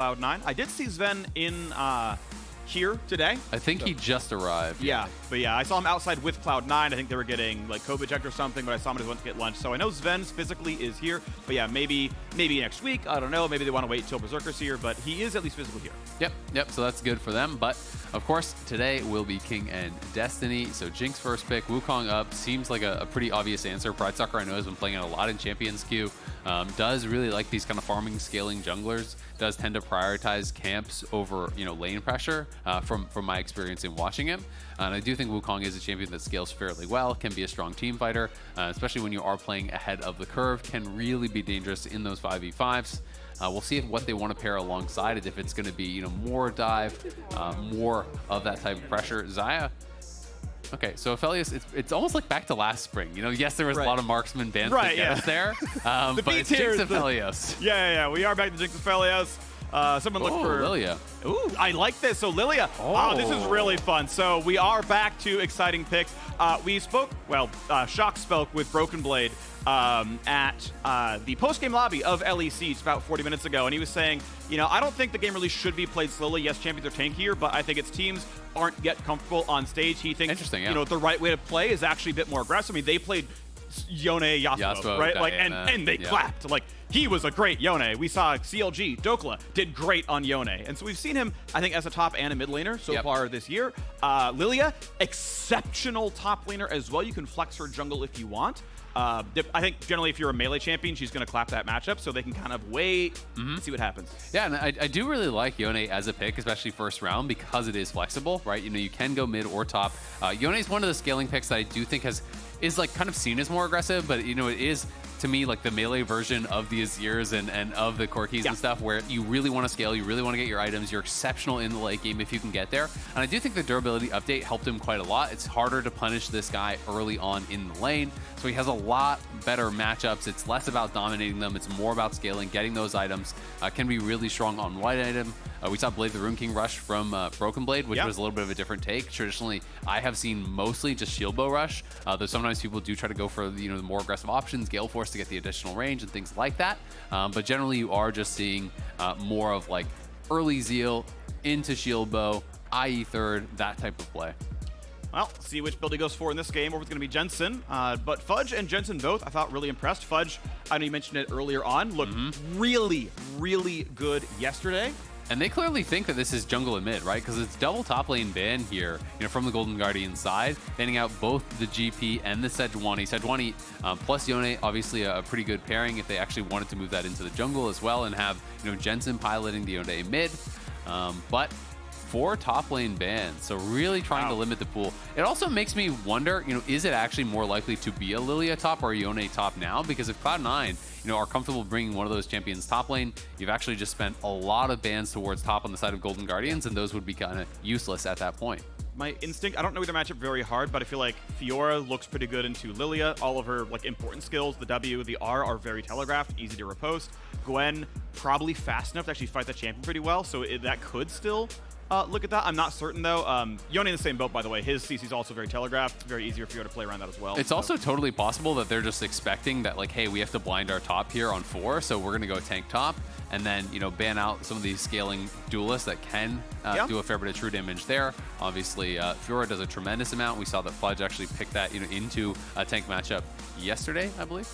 Cloud9. I did see Sven in here today. I think he just arrived. Yeah, but yeah, I saw him outside with Cloud9. I think they were getting like COVID checked or something, but I saw him as he went to get lunch. So I know Sven physically is here, but yeah, maybe next week. I don't know. Maybe they want to wait till Berserker's here, but he is at least physically here. Yep. So that's good for them. But of course, today will be King and Destiny. So Jinx first pick, Wukong up. Seems like a pretty obvious answer. Pridestalker I know has been playing it a lot in Champions Queue. Does really like these kind of farming, scaling junglers. Does tend to prioritize camps over, lane pressure from my experience in watching him. And I do think Wukong is a champion that scales fairly well, can be a strong team fighter, especially when you are playing ahead of the curve, can really be dangerous in those 5v5s. We'll see what they want to pair alongside it, if it's going to be, more dive, more of that type of pressure. Xayah. Okay, so Aphelios, it's almost like back to last spring. Yes, there was a lot of marksman bans to get us there, but it's Jinx Aphelios. Yeah. We are back to Jinx Aphelios. Someone look for Lillia. Ooh, I like this. So Lillia. Oh, this is really fun. So we are back to exciting picks. We spoke, Shock spoke with Broken Blade at the post-game lobby of LEC just about 40 minutes ago, and he was saying, I don't think the game really should be played slowly. Yes, champions are tankier, but I think its teams aren't yet comfortable on stage. He thinks, the right way to play is actually a bit more aggressive. I mean, they played Yone Yasuo, right? And they clapped. Like, he was a great Yone. We saw CLG, Dokla did great on Yone. And so we've seen him, I think, as a top and a mid laner so far this year. Lillia, exceptional top laner as well. You can flex her jungle if you want. I think generally if you're a melee champion, she's going to clap that matchup so they can kind of wait and see what happens. Yeah, and I do really like Yone as a pick, especially first round, because it is flexible, right? You can go mid or top. Yone is one of the scaling picks that I do think is like kind of seen as more aggressive, but it is to me like the melee version of the Azirs and of the Corkis and stuff, where you really want to scale, you really want to get your items, you're exceptional in the late game if you can get there. And I do think the durability update helped him quite a lot. It's harder to punish this guy early on in the lane, so he has a lot better matchups. It's less about dominating them, it's more about scaling, getting those items. Can be really strong on white item. We saw Blade the Rune King rush from Broken Blade, which was a little bit of a different take. Traditionally, I have seen mostly just shield bow rush, though sometimes people do try to go for the more aggressive options, Gale Force to get the additional range and things like that. But generally, you are just seeing more of like early Zeal into shield bow, IE third, that type of play. Well, see which build he goes for in this game, or if it's going to be Jensen. But Fudge and Jensen both, I thought, really impressed. Fudge, I know you mentioned it earlier on, looked really, really good yesterday. And they clearly think that this is jungle and mid, right? Because it's double top lane ban here, from the Golden Guardian side, banning out both the GP and the Sejuani. Sejuani plus Yone, obviously a pretty good pairing if they actually wanted to move that into the jungle as well and have, Jensen piloting the Yone mid. But 4 top lane bans, so really trying to limit the pool. It also makes me wonder, is it actually more likely to be a Lillia top or a Yone top now? Because if Cloud9, are comfortable bringing one of those champions top lane, you've actually just spent a lot of bans towards top on the side of Golden Guardians, and those would be kind of useless at that point. My instinct, I don't know either matchup very hard, but I feel like Fiora looks pretty good into Lillia. All of her important skills, the W, the R, are very telegraphed, easy to riposte. Gwen, probably fast enough to actually fight the champion pretty well, so that could still look at that. I'm not certain, though. Yone in the same boat, by the way. His CC is also very telegraphed. Very easy for you to play around that as well. It's also totally possible that they're just expecting that, like, hey, we have to blind our top here on 4, so we're going to go tank top, and then, ban out some of these scaling duelists that can do a fair bit of true damage there. Obviously, Fiora does a tremendous amount. We saw that Fudge actually picked that, into a tank matchup yesterday, I believe.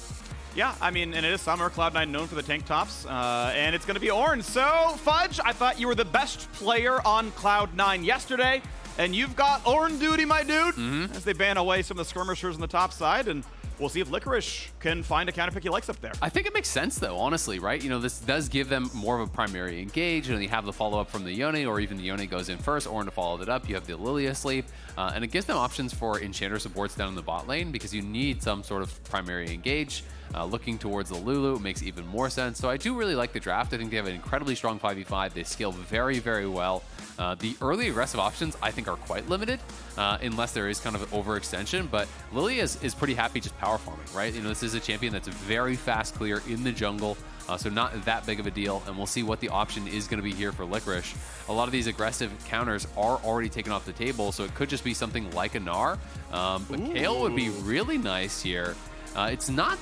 Yeah, I mean, and it is summer. Cloud9 known for the tank tops, and it's going to be Ornn. So, Fudge, I thought you were the best player on Cloud9 yesterday, and you've got Ornn duty, my dude, as they ban away some of the skirmishers on the top side, and we'll see if Licorice can find a counterpick he likes up there. I think it makes sense, though, honestly, right? This does give them more of a primary engage, and you have the follow-up from the Yone, or even the Yone goes in first, Ornn to follow that up. You have the Lillia sleep, and it gives them options for enchanter supports down in the bot lane, because you need some sort of primary engage. Looking towards the Lulu makes even more sense. So I do really like the draft. I think they have an incredibly strong 5v5. They scale very, very well. The early aggressive options, I think, are quite limited, unless there is kind of an overextension. But Lillia is pretty happy just power farming, right? This is a champion that's very fast clear in the jungle, so not that big of a deal. And we'll see what the option is going to be here for Licorice. A lot of these aggressive counters are already taken off the table, so it could just be something like a Gnar. But Kayle would be really nice here. It's not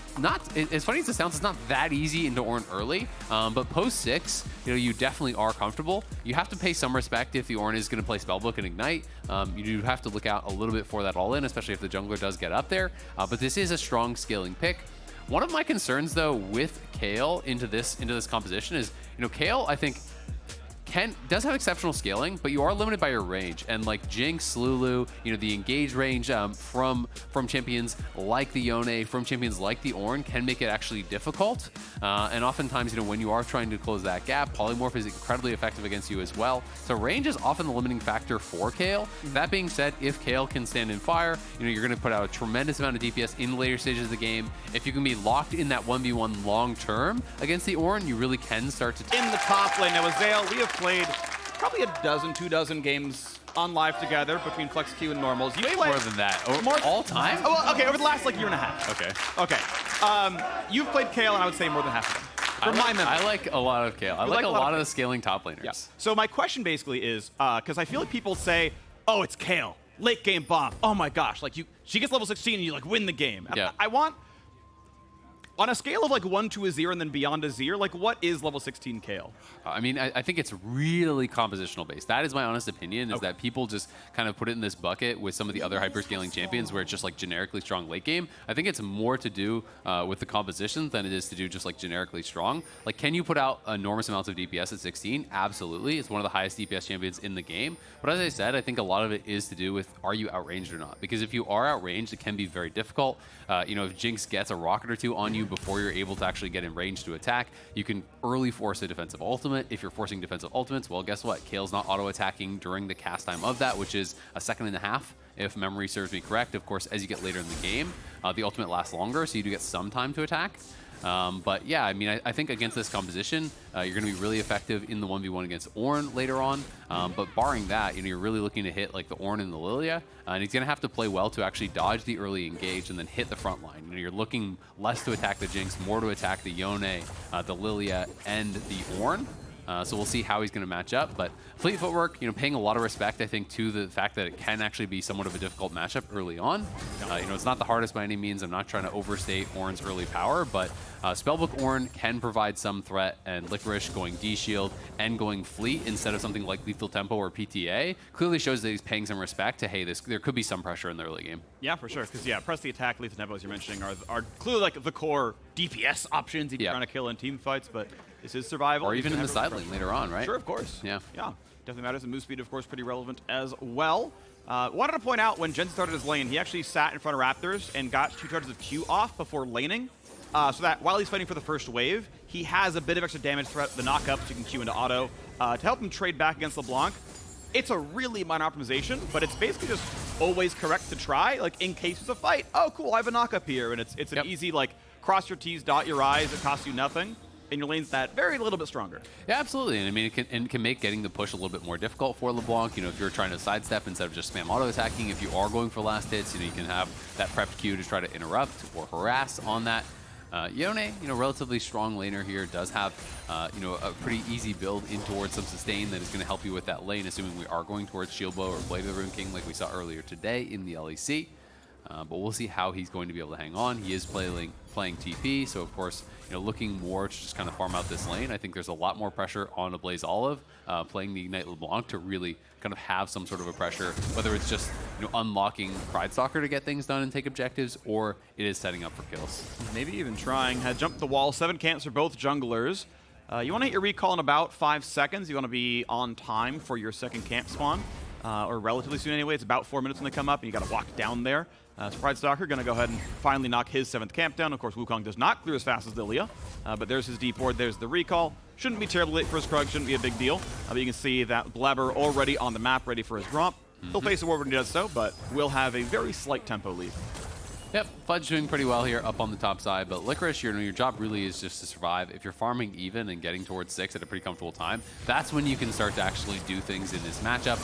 as funny as it sounds, it's not that easy into Ornn early, but post 6, you definitely are comfortable. You have to pay some respect if the Ornn is going to play Spellbook and Ignite. You do have to look out a little bit for that all in, especially if the jungler does get up there. But this is a strong scaling pick. One of my concerns, though, with Kayle into this composition is, Kayle, I think, does have exceptional scaling, but you are limited by your range. And like Jinx, Lulu, the engage range from champions like the Yone, from champions like the Ornn can make it actually difficult. And oftentimes, when you are trying to close that gap, Polymorph is incredibly effective against you as well. So range is often the limiting factor for Kayle. That being said, if Kayle can stand in fire, you're going to put out a tremendous amount of DPS in later stages of the game. If you can be locked in that 1v1 long term against the Ornn, you really can start to in the top lane. Now with Zale, we have played probably a dozen, 2 dozen games on live together between Flex Q and normals. Way more than that. All time? Oh, well, okay, over the last year and a half. Okay. You've played Kayle, and I would say more than half of them. From my memory. I like a lot of Kayle. I like a lot of the scaling top laners. Yeah. So my question basically is, because I feel like people say, oh, it's Kayle, late game bomb. Oh my gosh, she gets level 16 and you win the game. Yeah. I want, on a scale of 1 to a 0 and then beyond a 0, what is level 16 Kayle? I mean, I think it's really compositional based. That is my honest opinion, is that people just kind of put it in this bucket with some of the other hyperscaling champions where it's just generically strong late game. I think it's more to do with the composition than it is to do just generically strong. Can you put out enormous amounts of DPS at 16? Absolutely. It's one of the highest DPS champions in the game. But as I said, I think a lot of it is to do with, are you outranged or not? Because if you are outranged, it can be very difficult. If Jinx gets a rocket or two on you before you're able to actually get in range to attack, you can early force a defensive ultimate. If you're forcing defensive ultimates, well, guess what? Kayle's not auto-attacking during the cast time of that, which is a 1.5 seconds, if memory serves me correct. Of course, as you get later in the game, the ultimate lasts longer, so you do get some time to attack. But yeah, I mean, I think against this composition, you're going to be really effective in the 1v1 against Ornn later on. But barring that, you're really looking to hit the Ornn and the Lillia, and he's going to have to play well to actually dodge the early engage and then hit the front line. You're looking less to attack the Jinx, more to attack the Yone, the Lillia, and the Ornn. So we'll see how he's going to match up. But Fleet Footwork, paying a lot of respect, I think, to the fact that it can actually be somewhat of a difficult matchup early on. It's not the hardest by any means. I'm not trying to overstate Ornn's early power, but Spellbook Ornn can provide some threat, and Licorice going D-Shield and going Fleet instead of something like Lethal Tempo or PTA clearly shows that he's paying some respect to, hey, there could be some pressure in the early game. Yeah, for sure. Because, press the attack, Lethal Tempo, as you're mentioning, are clearly the core DPS options if you're trying to kill in team fights, but this is survival. Or even in the side lane later on, right? Sure, of course. Yeah. Definitely matters. And move speed, of course, pretty relevant as well. Wanted to point out, when Jensen started his lane, he actually sat in front of Raptors and got 2 charges of Q off before laning. So that while he's fighting for the first wave, he has a bit of extra damage throughout the knock-up, so you can Q into auto, to help him trade back against LeBlanc. It's a really minor optimization, but it's basically just always correct to try, in case it's a fight. Oh, cool, I have a knock-up here, and it's an easy, cross your T's, dot your I's, it costs you nothing. And your lane's that very little bit stronger. Yeah, absolutely. And I mean, it can make getting the push a little bit more difficult for LeBlanc. If you're trying to sidestep instead of just spam auto-attacking, if you are going for last hits, you can have that prepped Q to try to interrupt or harass on that. Yone, relatively strong laner here, does have, a pretty easy build in towards some sustain that is going to help you with that lane, assuming we are going towards Shield Bow or Blade of the Rune King like we saw earlier today in the LEC. But we'll see how he's going to be able to hang on. He is playing TP, so of course, looking more to just kind of farm out this lane. I think there's a lot more pressure on AblazeOlive playing the Ignite LeBlanc to really kind of have some sort of a pressure, whether it's just unlocking Pridestalker to get things done and take objectives, or it is setting up for kills. Maybe even trying. Had jumped the wall. 7 camps for both junglers. You want to hit your recall in about 5 seconds. You want to be on time for your second camp spawn, or relatively soon anyway. It's about 4 minutes when they come up, and you got to walk down there. So Pridestalker going to go ahead and finally knock his 7th camp down. Of course, Wukong does not clear as fast as Lillia, but there's his deep ward, there's the recall. Shouldn't be terribly late for his Krug, shouldn't be a big deal. But you can see that Blaber already on the map, ready for his romp. He'll face a ward when he does so, but will have a very slight tempo lead. Yep, Fudge doing pretty well here up on the top side, but Licorice, your job really is just to survive. If you're farming even and getting towards 6 at a pretty comfortable time, that's when you can start to actually do things in this matchup.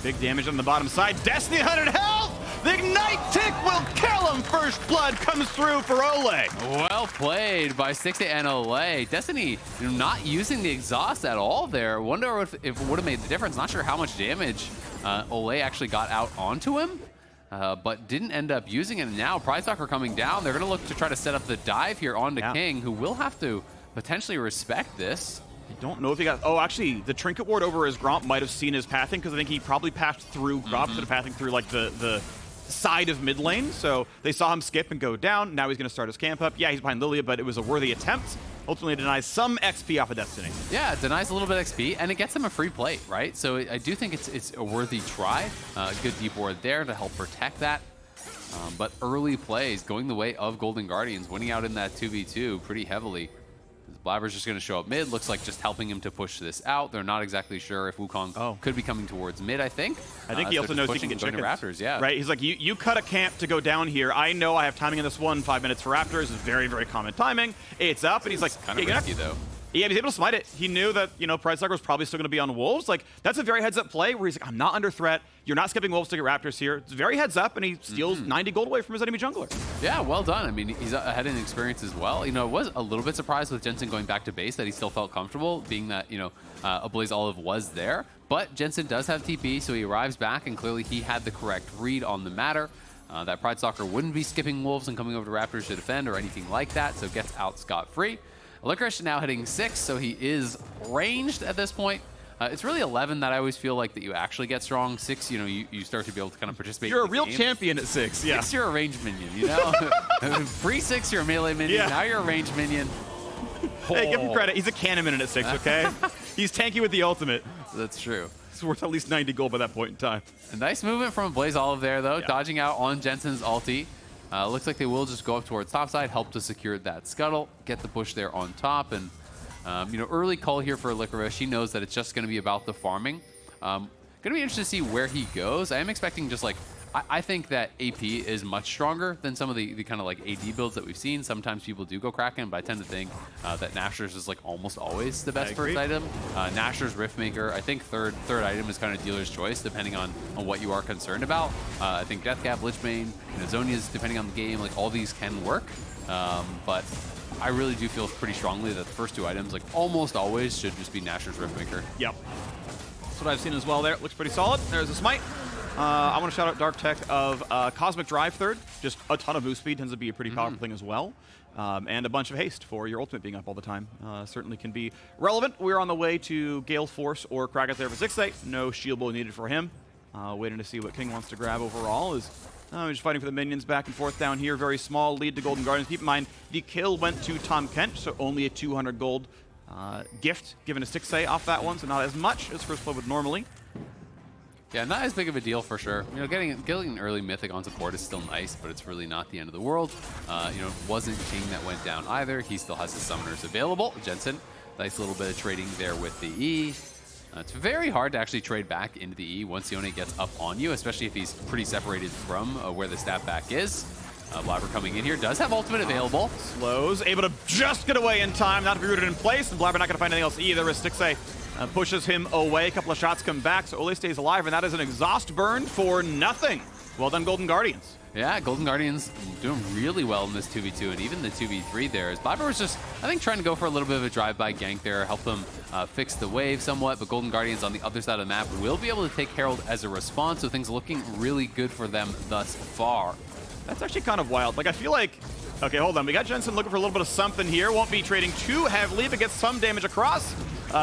Big damage on the bottom side. Destiny 100 health! The Ignite tick will kill him! First blood comes through for Olleh. Well played by Stixxay and Olleh. Destiny not using the exhaust at all there. Wonder if it would have made the difference. Not sure how much damage Olleh actually got out onto him. but didn't end up using it. And now Pridestalker coming down. They're going to look to try to set up the dive here onto King, who will have to potentially respect this. I don't know if he got... Oh, actually, the Trinket Ward over his Gromp might have seen his pathing, because I think he probably passed through Gromp instead of pathing through, like, the side of mid lane. So they saw him skip and go down. Now he's going to start his camp up. Yeah, he's behind Lillia, but it was a worthy attempt. Ultimately denies some XP off of Destiny. Yeah, it denies a little bit of XP, and it gets him a free plate, right? So I do think it's a worthy try. Good deep ward there to help protect that. But early plays going the way of Golden Guardians, winning out in that 2v2 pretty heavily. Blaber's just going to show up mid. Looks like just helping him to push this out. They're not exactly sure if Wukong could be coming towards mid, I think. I think he also knows he can get chickens. Raptors, yeah. Right? He's like, you cut a camp to go down here. I know I have timing in this one. 5 minutes for Raptors is very, very common timing. It's up, and he's like... Kind of risky, though. Yeah, he's able to smite it. He knew that, you know, Pridestalker was probably still going to be on Wolves. Like, that's a very heads-up play where he's like, I'm not under threat. You're not skipping Wolves to get Raptors here. It's very heads-up, and he steals 90 gold away from his enemy jungler. Yeah, well done. I mean, he's ahead in experience as well. You know, I was a little bit surprised with Jensen going back to base that he still felt comfortable, being that, you know, AblazeOlive was there. But Jensen does have TP, so he arrives back, and clearly he had the correct read on the matter. That Pridestalker wouldn't be skipping Wolves and coming over to Raptors to defend or anything like that, so gets out scot-free. Licorice now hitting 6, so he is ranged at this point. It's really 11 that I always feel like that you actually get strong. 6, you know, you start to be able to kind of participate. You're in a real game. Champion at 6, yeah. 6, you're a ranged minion, you know? Pre-6, you're a melee minion. Yeah. Now you're a ranged minion. Hey, give him credit. He's a cannon minion at 6, okay? He's tanky with the ultimate. That's true. It's worth at least 90 gold by that point in time. A nice movement from AblazeOlive there, though, dodging out on Jensen's ulti. Looks like they will just go up towards topside, help to secure that scuttle, get the push there on top, and you know, early call here for Licorice. He knows that it's just going to be about the farming. Going to be interested to see where he goes. I am expecting just like, I think that AP is much stronger than some of the kind of like AD builds that we've seen. Sometimes people do go Kraken, but I tend to think that Nashor's is like almost always the best first item. Nashor's Riftmaker, I think third item is kind of dealer's choice depending on what you are concerned about. I think Deathcap, Lichbane, you know, Zhonya's depending on the game, like all these can work. But I really do feel pretty strongly that the first 2 items, like almost always, should just be Nashor's Riftmaker. Yep. That's what I've seen as well there. It looks pretty solid. There's a smite. I want to shout out Dark Tech of Cosmic Drive third. Just a ton of move speed tends to be a pretty powerful thing as well. And a bunch of haste for your ultimate being up all the time. Certainly can be relevant. We're on the way to Gale Force or Kraken there for Stixxay. No shield blow needed for him. Waiting to see what King wants to grab overall. Is just fighting for the minions back and forth down here. Very small lead to Golden Guardians. Keep in mind, the kill went to Tahm Kench, so only a 200 gold gift given to Stixxay off that one, so not as much as first blood would normally. Yeah, not as big of a deal for sure. You know, getting an early mythic on support is still nice, but it's really not the end of the world. You know, it wasn't King that went down either. He still has his summoners available. Jensen, nice little bit of trading there with the E. It's very hard to actually trade back into the E once Yone gets up on you, especially if he's pretty separated from where the stab back is. Blaber coming in here, does have ultimate available. Slows, able to just get away in time, not to be rooted in place, and Blaber not going to find anything else either as Stixxay pushes him away. A couple of shots come back, so Olleh stays alive, and that is an exhaust burn for nothing. Well done, Golden Guardians. Yeah, Golden Guardians doing really well in this 2v2 and even the 2v3 there. As Blaber was just, I think, trying to go for a little bit of a drive-by gank there, help them fix the wave somewhat, but Golden Guardians on the other side of the map will be able to take Herald as a response, so things looking really good for them thus far. That's actually kind of wild. Like, I feel like... Okay, hold on. We got Jensen looking for a little bit of something here. Won't be trading too heavily, but gets some damage across.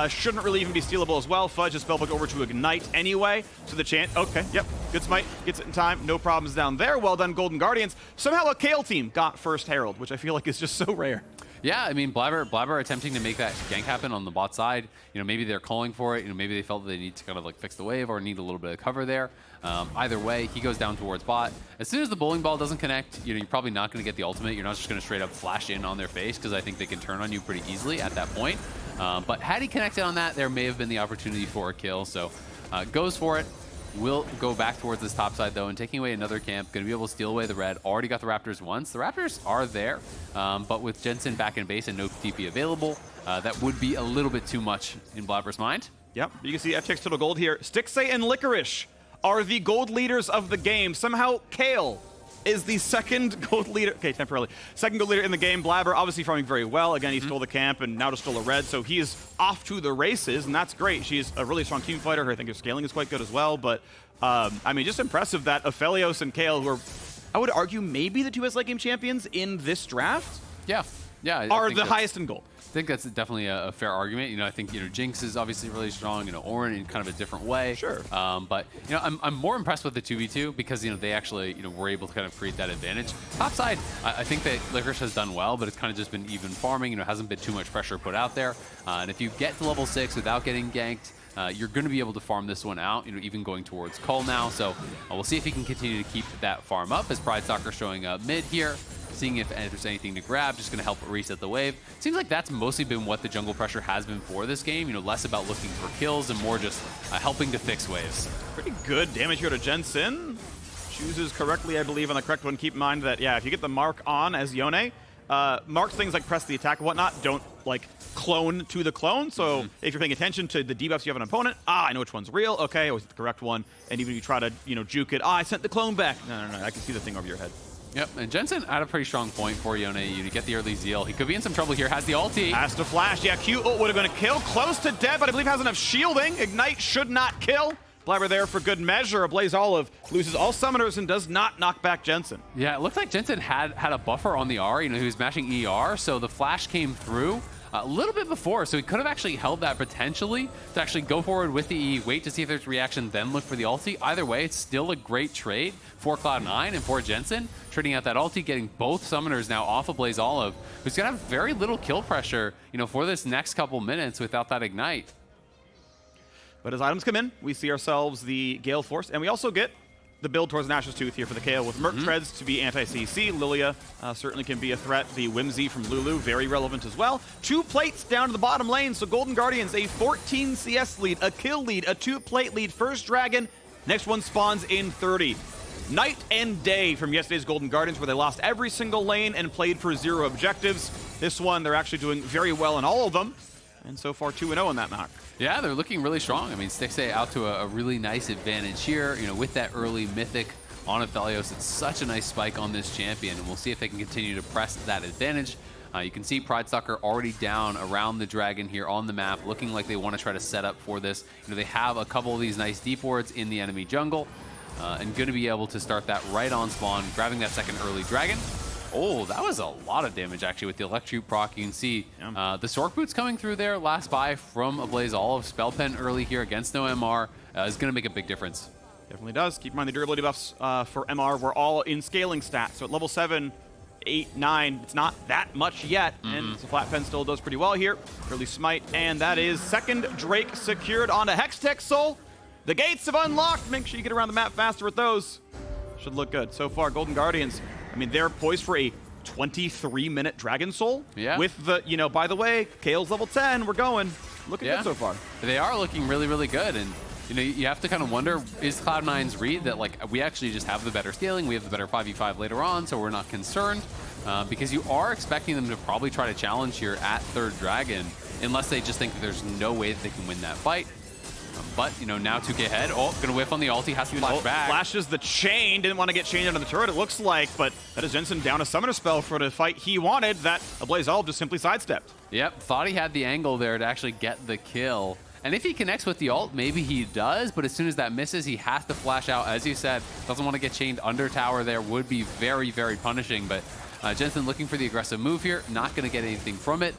Shouldn't really even be stealable as well. Fudge is spellbook over to Ignite anyway. So the chant... Okay, yep. Good smite. Gets it in time. No problems down there. Well done, Golden Guardians. Somehow a Kayle team got first Herald, which I feel like is just so rare. Yeah, I mean, Blaber attempting to make that gank happen on the bot side. You know, maybe they're calling for it. You know, maybe they felt that they need to kind of like fix the wave or need a little bit of cover there. Either way, he goes down towards bot. As soon as the bowling ball doesn't connect, you know, you're probably not going to get the ultimate. You're not just going to straight up flash in on their face because I think they can turn on you pretty easily at that point. But had he connected on that, there may have been the opportunity for a kill. So goes for it. Will go back towards this top side, though, and taking away another camp. Going to be able to steal away the red. Already got the Raptors once. The Raptors are there, but with Jensen back in base and no TP available, that would be a little bit too much in Blaber's mind. Yep, you can see FTX total gold here. Stixxay and Licorice are the gold leaders of the game. Somehow, Kayle is the second gold leader. Okay, temporarily. Second gold leader in the game. Blaber obviously farming very well. Again, he stole the camp and now just stole a red, so he is off to the races, and that's great. She's a really strong team fighter. I think her scaling is quite good as well, but I mean, just impressive that Aphelios and Kayle, who are, I would argue, maybe the two best late game champions in this draft, are the highest in gold. I think that's definitely a fair argument. You know, I think, you know, Jinx is obviously really strong, you know, Ornn in kind of a different way. Sure. But, you know, I'm more impressed with the 2v2 because, you know, they actually, you know, were able to kind of create that advantage. Top side, I think that Licorice has done well, but it's kind of just been even farming, you know, hasn't been too much pressure put out there. And if you get to level 6 without getting ganked, you're going to be able to farm this one out, you know, even going towards Cull now. So we'll see if he can continue to keep that farm up as Pridestalker showing up mid here. Seeing if there's anything to grab, just going to help reset the wave. Seems like that's mostly been what the jungle pressure has been for this game. You know, less about looking for kills and more just helping to fix waves. Pretty good damage here to Jensen. Chooses correctly, I believe, on the correct one. Keep in mind that, yeah, if you get the mark on as Yone, mark things like press the attack and whatnot don't, like, clone to the clone. So if you're paying attention to the debuffs you have an opponent, I know which one's real. Okay, I always hit the correct one. And even if you try to, you know, juke it, I sent the clone back. No, I can see the thing over your head. Yep, and Jensen had a pretty strong point for Yone. You get the early zeal. He could be in some trouble here. Has the ulti. Has to flash. Yeah, Q would have been a kill. Close to dead, but I believe has enough shielding. Ignite should not kill. Blaber there for good measure. AblazeOlive loses all summoners and does not knock back Jensen. Yeah, it looked like Jensen had a buffer on the R. You know, he was mashing ER, so the flash came through a little bit before, so he could have actually held that potentially to actually go forward with the E, wait to see if there's reaction, then look for the ulti. Either way, it's still a great trade for Cloud9 and for Jensen, trading out that ulti, getting both summoners now off of AblazeOlive, who's gonna have very little kill pressure, you know, for this next couple minutes without that ignite. But as items come in, we see ourselves the Gale Force, and we also get the build towards Nash's Tooth here for the Kayle with Merc Treads to be anti-CC. Lillia certainly can be a threat. The Whimsy from Lulu, very relevant as well. 2 plates down to the bottom lane, so Golden Guardians, a 14 CS lead, a kill lead, a 2-plate lead. First dragon, next one spawns in 30. Night and day from yesterday's Golden Guardians, where they lost every single lane and played for 0 objectives. This one, they're actually doing very well in all of them, and so far 2-0 in that knock. Yeah, they're looking really strong. I mean, Stixxay out to a really nice advantage here. You know, with that early mythic on Aphelios, it's such a nice spike on this champion, and we'll see if they can continue to press that advantage. You can see Pridestalker already down around the dragon here on the map, looking like they want to try to set up for this. You know, they have a couple of these nice deep wards in the enemy jungle, and going to be able to start that right on spawn, grabbing that second early dragon. Oh, that was a lot of damage, actually, with the Electrocute proc. You can see the Sork Boots coming through there. Last buy from AblazeOlive. Spell Pen early here against no MR is going to make a big difference. Definitely does. Keep in mind the durability buffs for MR were all in scaling stats. So at level 7, 8, 9, it's not that much yet. And the Flat Pen still does pretty well here. Early Smite, and that is second Drake secured onto Hextech Soul. The gates have unlocked. Make sure you get around the map faster with those. Should look good. So far, Golden Guardians, I mean, they're poised for a 23-minute Dragon Soul. Yeah. With the, you know, by the way, Kayle's level 10. We're going. Looking good so far. They are looking really, really good. And, you know, you have to kind of wonder, is Cloud9's read that, like, we actually just have the better scaling, we have the better 5v5 later on, so we're not concerned? Because you are expecting them to probably try to challenge here at third dragon, unless they just think that there's no way that they can win that fight. But, you know, now 2K ahead. Oh, gonna whiff on the ulti, has to flash back. Flashes the chain, didn't want to get chained under the turret, it looks like, but that is Jensen down a summoner spell for the fight he wanted that AblazeOlive just simply sidestepped. Yep, thought he had the angle there to actually get the kill. And if he connects with the ult, maybe he does, but as soon as that misses, he has to flash out. As you said, doesn't want to get chained under tower there, would be very, very punishing, but Jensen looking for the aggressive move here, not going to get anything from it.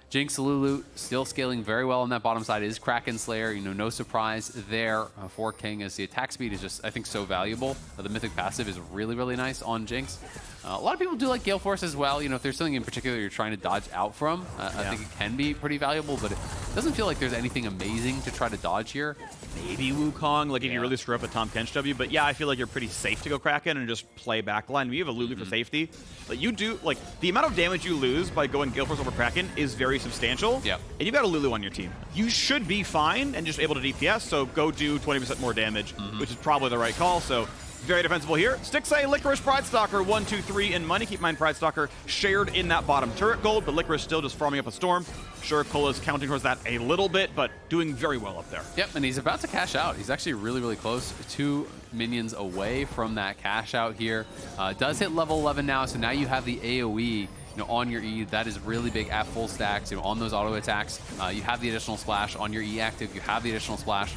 Jinx, Lulu still scaling very well on that bottom side is Kraken Slayer. You know, no surprise there for King, as the attack speed is just, I think, so valuable. The mythic passive is really, really nice on Jinx. A lot of people do like Gale Force as well. You know, if there's something in particular you're trying to dodge out from, I think it can be pretty valuable, but it doesn't feel like there's anything amazing to try to dodge here. Maybe Wukong, like if you really screw up a Tahm Kench W, but yeah, I feel like you're pretty safe to go Kraken and just play backline. You have a Lulu for safety. Like you do, like the amount of damage you lose by going Gale Force over Kraken is very substantial. Yep. And you've got a Lulu on your team. You should be fine and just able to DPS, so go do 20% more damage, which is probably the right call. So Very defensible here. Stixxay, Licorice, Pridestalker, 1, 2, 3 in money. Keep in mind, Pridestalker shared in that bottom turret gold, but Licorice still just farming up a storm. Sure, Cola's counting towards that a little bit, but doing very well up there. Yep, and he's about to cash out. He's actually really, really close. 2 minions away from that cash out here. Does hit level 11 now, so now you have the AoE on your E. That is really big at full stacks, on those auto attacks. You have the additional splash on your E active. You have the additional splash.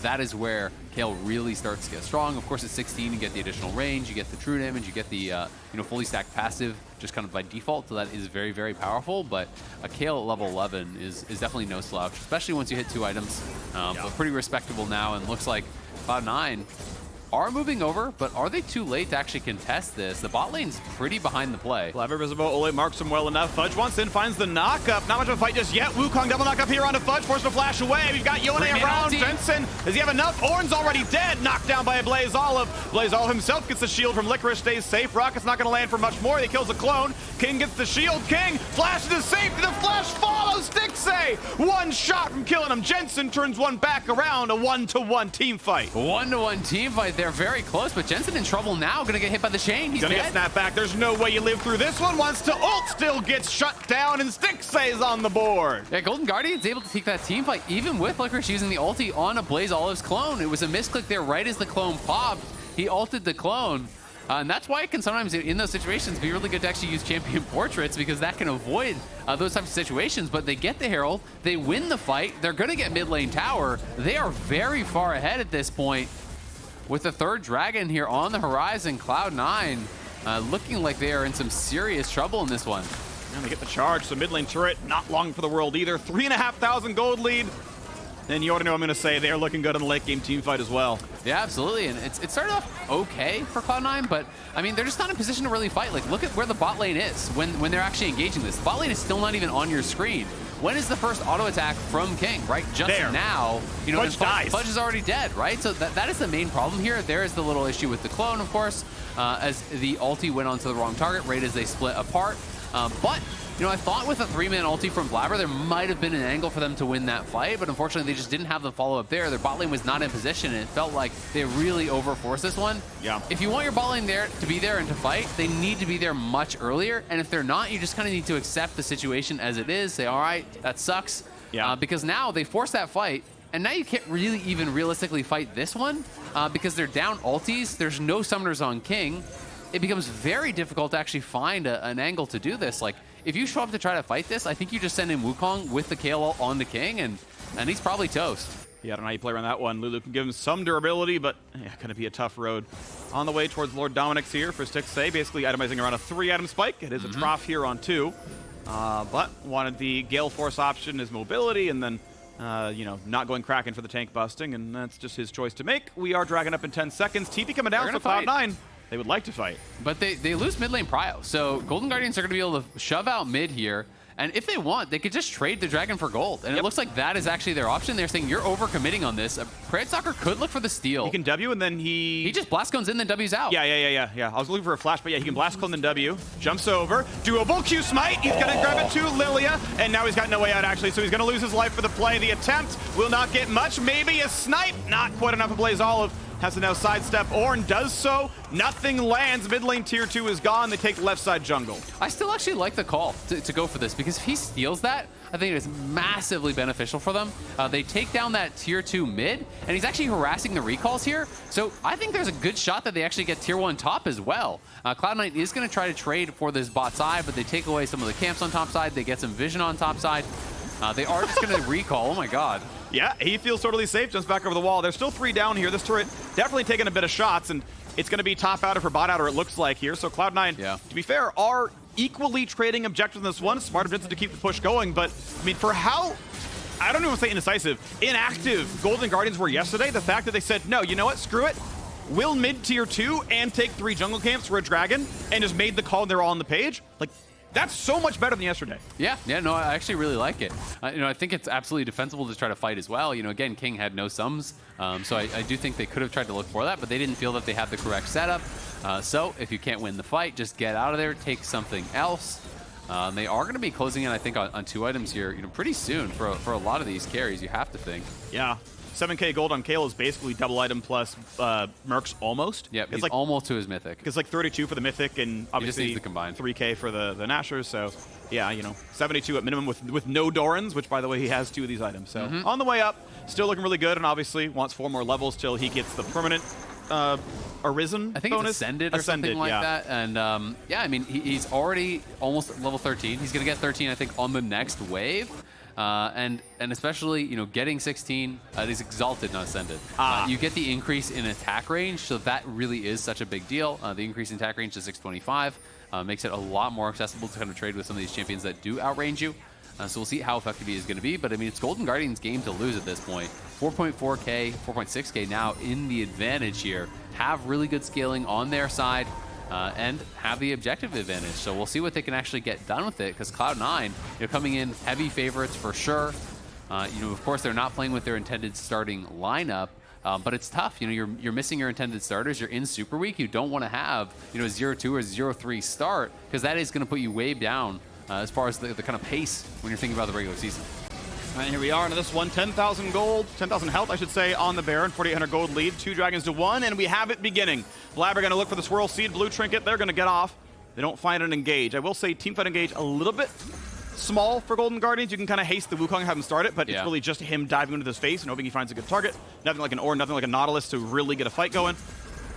That is where Kayle really starts to get strong. Of course, at 16, you get the additional range, you get the true damage, you get the fully stacked passive just kind of by default. So that is very, very powerful. But a Kayle at level 11 is definitely no slouch, especially once you hit 2 items. But pretty respectable now, and looks like Cloud9 are moving over, but are they too late to actually contest this? The bot lane's pretty behind the play. Blaber visible. Olleh marks him well enough. Fudge wants in, finds the knockup. Not much of a fight just yet. Wukong double knock up here onto Fudge, forced to flash away. We've got Yone around. Jensen, does he have enough? Ornn's already dead. Knocked down by AblazeOlive. AblazeOlive himself gets the shield from Licorice, stays safe. Rocket's not going to land for much more. He kills a clone. King gets the shield. King flashes to safety. The flash follows Stixxay. One shot from killing him. Jensen turns one back around. A 1-to-1 team fight. 1-to-1 team fight. They're very close, but Jensen in trouble now. Gonna get hit by the chain. He's gonna dead. get snapped back. There's no way you live through this one. Wants to ult, still gets shut down, and Stixxay's on the board. Yeah, Golden Guardian's able to take that team fight, even with Licorice using the ulti on AblazeOlive's clone. It was a misclick there right as the clone popped. He ulted the clone. And that's why it can sometimes, in those situations, be really good to actually use champion portraits, because that can avoid those types of situations. But they get the Herald, they win the fight, they're going to get mid lane tower. They are very far ahead at this point. With the 3rd dragon here on the horizon, Cloud9 looking like they are in some serious trouble in this one. And they get the charge, so mid lane turret, not long for the world either. 3,500 gold lead. And you already know what I'm going to say. They're looking good in the late game team fight as well. Yeah, absolutely. And it started off okay for Cloud9, but I mean, they're just not in position to really fight. Like, look at where the bot lane is when they're actually engaging this. The bot lane is still not even on your screen. When is the first auto attack from King, right? Just there. Now, Fudge dies. Fudge is already dead, right? So that is the main problem here. There is the little issue with the clone, of course, as the ulti went onto the wrong target right as they split apart. But I thought with a 3-man ulti from Blaber, there might have been an angle for them to win that fight, but unfortunately, they just didn't have the follow-up there. Their bot lane was not in position, and it felt like they really overforced this one. Yeah. If you want your bot lane there to be there and to fight, they need to be there much earlier, and if they're not, you just kind of need to accept the situation as it is. Say, all right, that sucks. Yeah. Because now they force that fight, and now you can't really even realistically fight this one because they're down ultis. There's no summoners on King. It becomes very difficult to actually find an angle to do this. Like, if you show up to try to fight this, I think you just send in Wukong with the Kayle on the King, and he's probably toast. Yeah, I don't know how you play around that one. Lulu can give him some durability, but yeah, going to be a tough road. On the way towards Lord Dominic's here for Stixxay, basically itemizing around a 3-item spike. It is a trough here on 2, but wanted the Gale Force option, his mobility, and then not going Kraken for the tank busting, and that's just his choice to make. We are dragging up in 10 seconds. TP coming down for Cloud9. They would like to fight. But they lose mid lane prio. So Golden Guardians are going to be able to shove out mid here. And if they want, they could just trade the dragon for gold. And it looks like that is actually their option. They're saying you're overcommitting on this. Pridestalker could look for the steal. He can W and then he just blast cones in, then W's out. Yeah. I was looking for a flash, but yeah, he can blast cone then W. Jumps over. Doable Q smite. He's going to grab it to Lillia. And now he's got no way out, actually. So he's going to lose his life for the play. The attempt will not get much. Maybe a snipe. Not quite enough of AblazeOlive. Has to now sidestep. Ornn does so. Nothing lands. Mid lane tier 2 is gone. They take left side jungle. I still actually like the call to go for this, because if he steals that, I think it is massively beneficial for them. They take down that tier 2 mid, and he's actually harassing the recalls here. So I think there's a good shot that they actually get tier 1 top as well. Cloud9 is going to try to trade for this bot side, but they take away some of the camps on top side. They get some vision on top side. They are just going to recall. Oh my god. Yeah, he feels totally safe, jumps back over the wall. There's still 3 down here. This turret definitely taking a bit of shots, and it's going to be top outer for bot outer, it looks like here. So Cloud9, to be fair, are equally trading objectives in this one. Smart of Jensen to keep the push going, but I mean, for how, I don't even want to say indecisive, inactive Golden Guardians were yesterday, the fact that they said, no, you know what, screw it. We'll mid tier 2 and take 3 jungle camps for a dragon, and just made the call and they're all on the page. Like, that's so much better than yesterday. Yeah, no, I actually really like it. I think it's absolutely defensible to try to fight as well. Again, King had no sums, so I do think they could have tried to look for that, but they didn't feel that they had the correct setup. So if you can't win the fight, just get out of there, take something else. They are going to be closing in, I think, on 2 items here, pretty soon for a lot of these carries, you have to think. Yeah. 7K gold on Kayle is basically double item plus Mercs almost. Yep, it's he's like almost to his mythic. It's like 32 for the mythic and obviously the combined 3K for the Nashers. So yeah, you know, 72 at minimum with no Dorans, which by the way he has 2 of these items. So on the way up, still looking really good, and obviously wants 4 more levels till he gets the permanent Arisen I think bonus? it's Ascended or something like that. And yeah, I mean, he's already almost at level 13. He's going to get 13, I think, on the next wave. And especially, you know, getting 16, he's Exalted, not Ascended. You get the increase in attack range, so that really is such a big deal. The increase in attack range to 625 makes it a lot more accessible to kind of trade with some of these champions that do outrange you. So we'll see how effective he is going to be. But I mean, it's Golden Guardian's game to lose at this point. 4.4K, 4.6K now in the advantage here. Have really good scaling on their side. And have the objective advantage. So we'll see what they can actually get done with it, because Cloud9, you're coming in heavy favorites for sure. You know, of course, they're not playing with their intended starting lineup, but it's tough. You know, you're missing your intended starters. You're in Super Week. You don't want to have, you know, a 0-2 or 0-3 start, because that is going to put you way down as far as the kind of pace when you're thinking about the regular season. And here we are into this one, 10,000 gold, 10,000 health, I should say, on the Baron, 4,800 gold lead, 2 dragons to 1, and we have it beginning. Blaber going to look for the Swirl Seed, Blue Trinket, they're going to get off. They don't find an engage. I will say teamfight engage a little bit small for Golden Guardians. You can kind of haste the Wukong and have him start it, but it's really just him diving into his face and hoping he finds a good target. Nothing like an Ornn, nothing like a Nautilus to really get a fight going.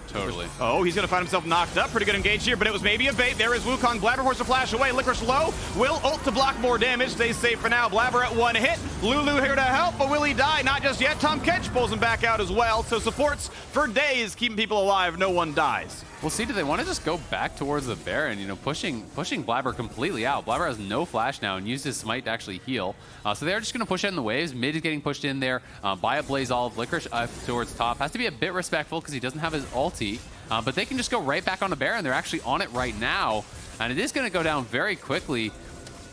Totally. Oh, he's going to find himself knocked up. Pretty good engage here, but it was maybe a bait. There is Wukong. Blaber forced to flash away. Licorice low. Will ult to block more damage. Stays safe for now. Blaber at 1 hit. Lulu here to help, but will he die? Not just yet. Kench pulls him back out as well. So supports for days, keeping people alive. No one dies. We'll see, do they want to just go back towards the Baron, you know, pushing Blaber completely out. Blaber has no flash now and used his smite to actually heal. So they're just going to push it in the waves. Mid is getting pushed in there by AblazeOlive. Licorice towards top. Has to be a bit respectful because he doesn't have his ulti. But they can just go right back on the Baron. They're actually on it right now. And it is going to go down very quickly.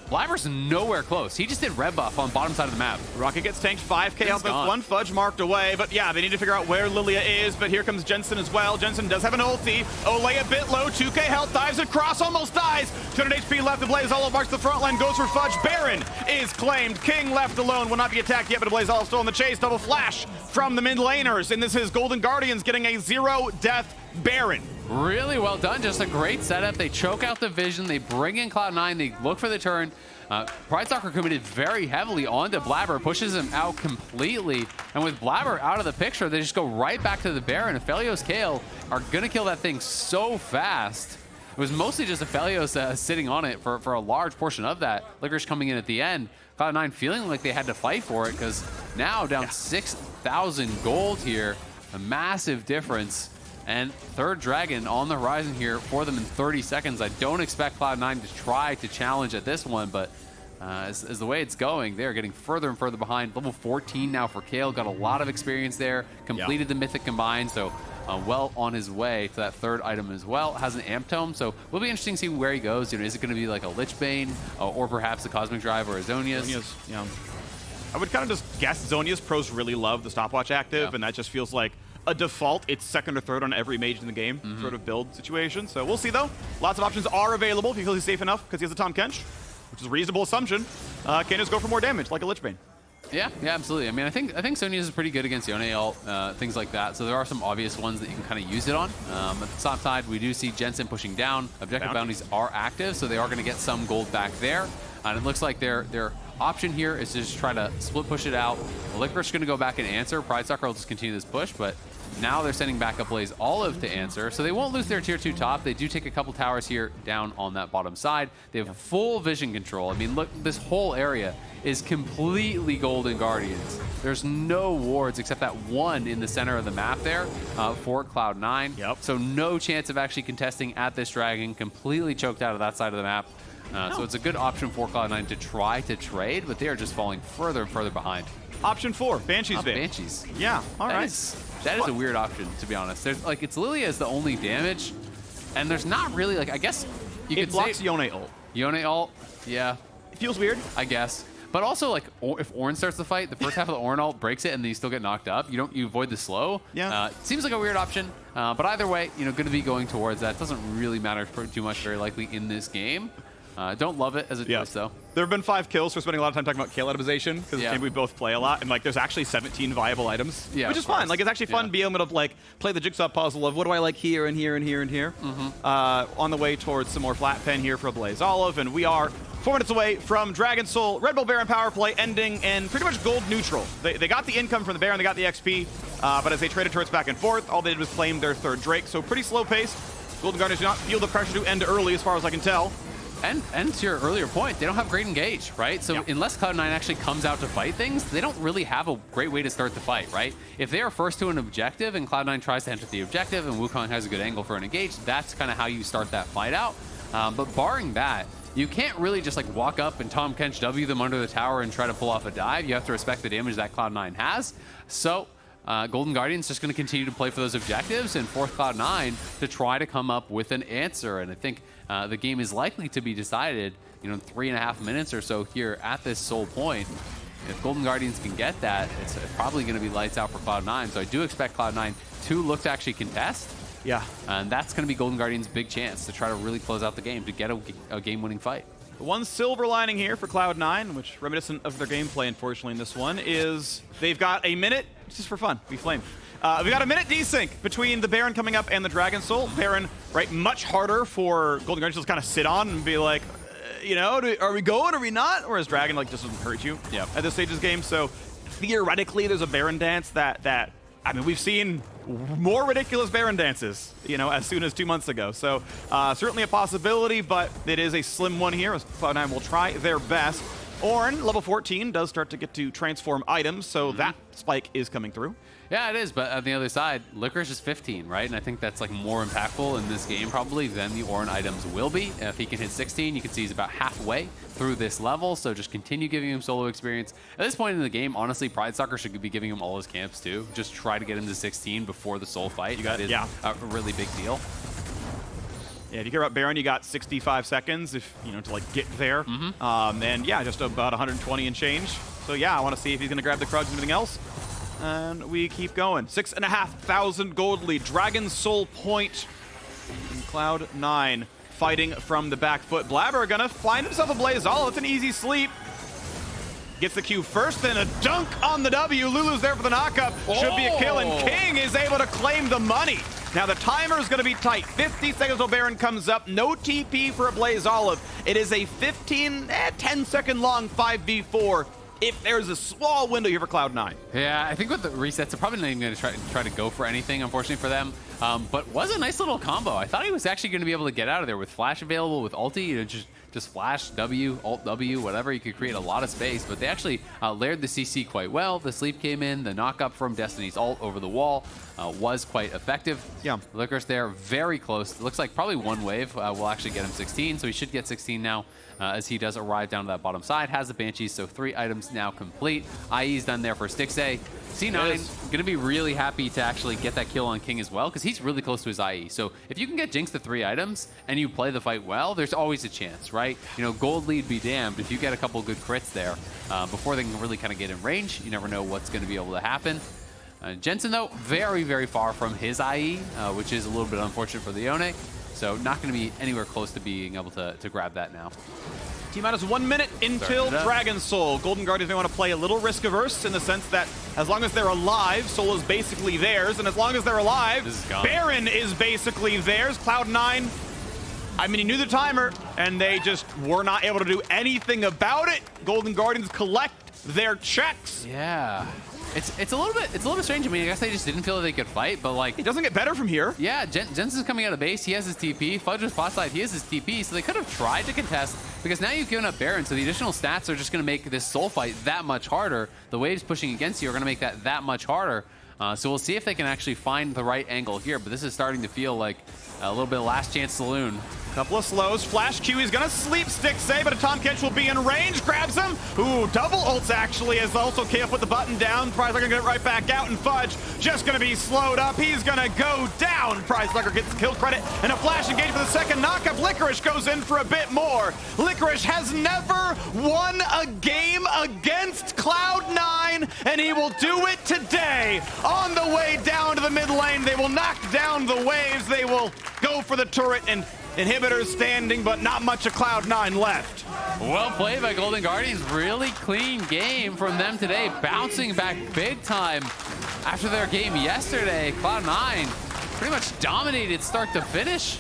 Blaber's nowhere close. He just did red buff on bottom side of the map. Rocket gets tanked, 5K health with 1 Fudge marked away. But yeah, they need to figure out where Lillia is. But here comes Jensen as well. Jensen does have an ulti. Olleh a bit low, 2K health, dives across, almost dies. 200 HP left. AblazeOlive marks the front line, goes for Fudge. Baron is claimed. King left alone, will not be attacked yet, but AblazeOlive still in the chase. Double flash from the mid laners. And this is Golden Guardians getting a 0-death Baron. Really well done. Just a great setup. They choke out the vision. They bring in Cloud9. They look for the turn. Pridestalker committed very heavily onto Blaber, pushes him out completely. And with Blaber out of the picture, they just go right back to the Baron. Aphelios Kayle are going to kill that thing so fast. It was mostly just Aphelios sitting on it for a large portion of that. Licorice coming in at the end. Cloud9 feeling like they had to fight for it, because now down 6,000 gold here. A massive difference. And third dragon on the horizon here for them in 30 seconds. I don't expect Cloud9 to try to challenge at this one, but as the way it's going, they're getting further and further behind. Level 14 now for Kayle, got a lot of experience there, completed the Mythic Combine, so well on his way to that third item as well. Has an Amp Tome, so will be interesting to see where he goes. You know, is it going to be like a Lich Bane, or perhaps a Cosmic Drive or a Zhonya's? Yeah. I would kind of just guess Zhonya's pros really love the stopwatch active, and that just feels like a default. It's second or third on every mage in the game sort of build situation. So we'll see, though. Lots of options are available if he feels he's safe enough because he has a Tahm Kench, which is a reasonable assumption. Can just go for more damage like a Lich Bane. Yeah, absolutely. I mean, I think Sonya's is pretty good against Yone ult, things like that. So there are some obvious ones that you can kind of use it on. At the top side, we do see Jensen pushing down. Objective bounties are active, so they are going to get some gold back there. And it looks like their option here is to just try to split push it out. Licorice is going to go back and answer. Pridestalker will just continue this push, but now they're sending back AblazeOlive to answer, so they won't lose their tier 2 top. They do take a couple towers here down on that bottom side. They have full vision control. I mean, look, this whole area is completely Golden Guardians. There's no wards except that one in the center of the map there for Cloud9. So no chance of actually contesting at this dragon. Completely choked out of that side of the map. So it's a good option for Cloud9 to try to trade, but they are just falling further and further behind. Option 4, Banshee's Veil. Banshees. Yeah, all right. That is a weird option, to be honest. There's like, it's Lillia is the only damage, and there's not really, like, I guess you could say... It blocks Yone ult. Yone ult, yeah. It feels weird. I guess. But also, like, if Ornn starts the fight, the first half of the Ornn ult breaks it, and then you still get knocked up. You avoid the slow. Yeah. Seems like a weird option, but either way, you know, going to be going towards that. Doesn't really matter too much, very likely, in this game. Don't love it as a choice, though. There have been 5 kills for spending a lot of time talking about Kayle itemization, because it's a game we both play a lot, and like there's actually 17 viable items, which is fun. Like it's actually fun being able to like play the jigsaw puzzle of what do I like here and here and here and here. On the way towards some more flat pen here for AblazeOlive, and we are 4 minutes away from Dragon Soul. Red Bull Baron power play ending in pretty much gold neutral. They got the income from the Baron, they got the XP, but as they traded turrets back and forth, all they did was claim their 3rd Drake, so pretty slow pace. Golden Guardians do not feel the pressure to end early as far as I can tell. And to your earlier point, they don't have great engage, right? So unless Cloud9 actually comes out to fight things, they don't really have a great way to start the fight, right? If they are first to an objective and Cloud9 tries to enter the objective and Wukong has a good angle for an engage, that's kind of how you start that fight out. But barring that, you can't really just like walk up and Tahm Kench W them under the tower and try to pull off a dive. You have to respect the damage that Cloud9 has. So Golden Guardians just going to continue to play for those objectives and force Cloud9 to try to come up with an answer. And I think the game is likely to be decided, in 3.5 minutes or so here at this Soul point. If Golden Guardians can get that, it's probably going to be lights out for Cloud9. So I do expect Cloud9 to look to actually contest. Yeah. And that's going to be Golden Guardians' big chance to try to really close out the game, to get a game-winning fight. The one silver lining here for Cloud9, which reminiscent of their gameplay, unfortunately, in this one, is they've got a minute, just for fun, we flame. We got a minute desync between the Baron coming up and the Dragon Soul. Baron, right, much harder for Golden Guardians to kind of sit on and be like, are we going, are we not? Whereas Dragon, like, just doesn't hurt you at this stage of this game. So theoretically, there's a Baron dance that I mean, we've seen more ridiculous Baron dances, as soon as 2 months ago. So certainly a possibility, but it is a slim one here, as Cloud9 will try their best. Ornn, level 14, does start to get to transform items, so that spike is coming through. Yeah, it is, but on the other side, Licorice is 15, right? And I think that's like more impactful in this game probably than the Ornn items will be. If he can hit 16, you can see he's about halfway through this level, so just continue giving him solo experience. At this point in the game, honestly, Pridestalker should be giving him all his camps too. Just try to get him to 16 before the soul fight. That is a really big deal. Yeah, if you care about Baron, you got 65 seconds to like get there. And yeah, just about 120 and change. So yeah, I want to see if he's going to grab the Krugs and anything else. And we keep going. 6,500 gold lead. Dragon Soul point. And Cloud9 fighting from the back foot. Blaber gonna find himself a AblazeOlive. It's an easy sleep. Gets the Q first, then a dunk on the W. Lulu's there for the knockup. Should be a kill, and King is able to claim the money. Now the timer is going to be tight. 50 seconds till Baron comes up. No TP for AblazeOlive. It is a 10-second long 5v4 if there's a small window here for Cloud9. Yeah, I think with the resets, they're probably not even going to try to go for anything, unfortunately for them. But was a nice little combo. I thought he was actually going to be able to get out of there with flash available, with ulti, just flash W, alt W, whatever. You could create a lot of space, but they actually layered the CC quite well. The sleep came in, the knock-up from Destiny's ult over the wall was quite effective. Yeah. Licorice there, very close. It looks like probably one wave will actually get him 16, so he should get 16 now as he does arrive down to that bottom side. Has the Banshees, so 3 items now complete. IE's done there for Stixxay. C9 going to be really happy to actually get that kill on King as well, because he's really close to his IE. So if you can get Jinx to 3 items and you play the fight well, there's always a chance, right? Gold lead be damned. If you get a couple good crits there before they can really kind of get in range, you never know what's going to be able to happen. Jensen, though, very, very far from his IE, which is a little bit unfortunate for the Yone. So not going to be anywhere close to being able to grab that now. T-minus 1 minute until Dragon Soul. Golden Guardians may want to play a little risk-averse in the sense that as long as they're alive, Soul is basically theirs. And as long as they're alive, Baron is basically theirs. Cloud9, I mean, he knew the timer, and they just were not able to do anything about it. Golden Guardians collect their checks. Yeah. It's a little bit strange. I mean, I guess they just didn't feel that they could fight, but like... It doesn't get better from here. Yeah, Jensen's coming out of base. He has his TP. Fudge was bot side. He has his TP. So they could have tried to contest, because now you've given up Baron, so the additional stats are just going to make this soul fight that much harder. The waves pushing against you are going to make that much harder. So we'll see if they can actually find the right angle here, but this is starting to feel like a little bit of last chance saloon. Couple of slows. Flash Q, he's gonna sleep Stixxay, but a Tahm Kench will be in range. Grabs him. Ooh, double ults actually, as also Kayle put the button down. Pridestalker gonna get right back out, and Fudge just gonna be slowed up. He's gonna go down. Pridestalker gets the kill credit, and a flash engage for the second knockup. Licorice goes in for a bit more. Licorice has never won a game against Cloud9, and he will do it today. On the way down to the mid lane, they will knock down the waves. They will go for the turret, and Inhibitors standing, but not much of Cloud9 left. Well played by Golden Guardians. Really clean game from them today, bouncing back big time after their game yesterday. Cloud9 pretty much dominated start to finish.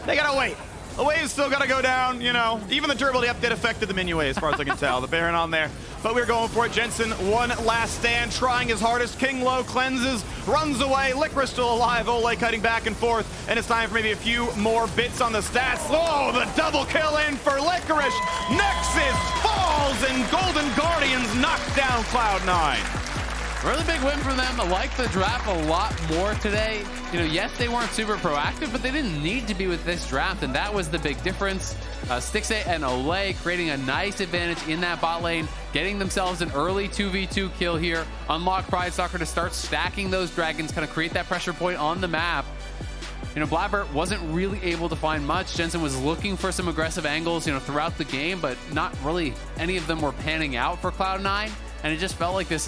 They gotta wait. The wave's still gotta go down, you know. Even the durability update affected the Minuet as far as I can tell. The Baron on there. But we're going for it. Jensen, one last stand, trying his hardest. King low, cleanses, runs away. Licorice still alive. Olleh cutting back and forth. And it's time for maybe a few more bits on the stats. Oh, the double kill in for Licorice. Nexus falls and Golden Guardians knock down Cloud9. Really big win for them. I like the draft a lot more today. You know, yes, they weren't super proactive, but they didn't need to be with this draft, and that was the big difference. Stixxay and Olleh creating a nice advantage in that bot lane, getting themselves an early 2v2 kill here, unlock Pridestalker to start stacking those dragons, kind of create that pressure point on the map. You know, Blaber wasn't really able to find much. Jensen was looking for some aggressive angles, you know, throughout the game, but not really any of them were panning out for Cloud9. And it just felt like this